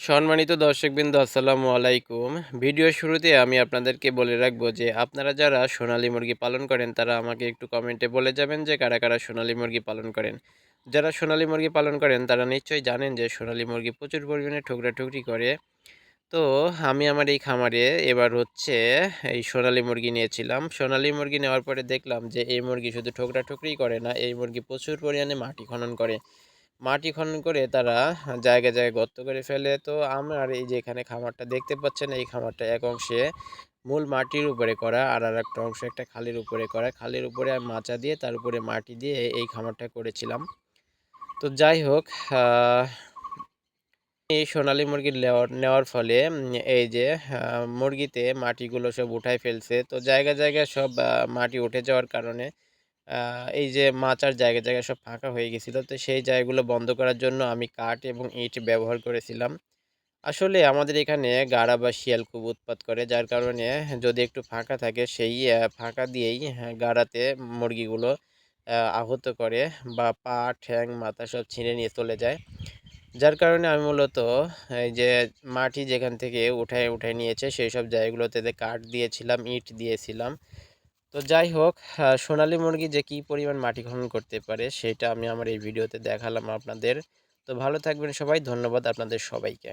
সম্মানিত দর্শকবৃন্দ আসসালামু আলাইকুম। ভিডিওর শুরুতে আমি আপনাদেরকে বলে রাখবো যে আপনারা যারা সোনালী মুরগি পালন করেন তারা আমাকে একটু কমেন্টে বলে যাবেন যে কারা কারা সোনালী মুরগি পালন করেন। যারা সোনালী মুরগি পালন করেন তারা নিশ্চয়ই জানেন যে সোনালী মুরগি প্রচুর পরিমাণে ঠোকরাঠুকরি করে। তো আমি আমার এই খামারে এবার হচ্ছে এই সোনালী মুরগি নিয়েছিলাম। সোনালী মুরগি নেওয়ার পরে দেখলাম যে এই মুরগি শুধু ঠোকরাঠুকরিই করে না, এই মুরগি প্রচুর পরিমাণে মাটি খনন করে। মাটি খনন করে তারা জায়গায় জায়গায় গর্ত করে ফেলে। তো আমার এই যে এখানে খামারটা দেখতে পাচ্ছেন, এই খামারটা এক অংশে মূল মাটির উপরে করা, আর আরেকটা অংশ একটা খালের উপরে করা। খালের উপরে মাচা দিয়ে তার উপরে মাটি দিয়ে এই খামারটা করেছিলাম। তো যাই হোক, আহ, এই সোনালী মুরগি নেওয়ার ফলে এই যে মুরগিতে মাটিগুলো সব উঠায় ফেলছে। তো জায়গায় জায়গায় সব মাটি উঠে যাওয়ার কারণে এই যে মাচার জায়গায় জায়গায় সব ফাঁকা হয়ে গেছিলো। তো সেই জায়গাগুলো বন্ধ করার জন্য আমি কাঠ এবং ইট ব্যবহার করেছিলাম। আসলে আমাদের এখানে গাড়া বা শিয়াল খুব উৎপাত করে, যার কারণে যদি একটু ফাঁকা থাকে সেই ফাঁকা দিয়েই গাড়াতে মুরগিগুলো আহত করে বা পা ঠ্যাং মাথা সব ছিঁড়ে নিয়ে চলে যায়। যার কারণে আমি মূলত এই যে মাটি যেখান থেকে উঠায় উঠায় নিয়েছে সেই সব জায়গাগুলোতে কাঠ দিয়েছিলাম, ইট দিয়েছিলাম। তো যাই হোক, সোনালী মুরগি যে কী পরিমাণ মাটি খনন করতে পারে সেটা আমি আমার এই ভিডিওতে দেখালাম আপনাদের। তো ভালো থাকবেন সবাই, ধন্যবাদ আপনাদের সবাইকে।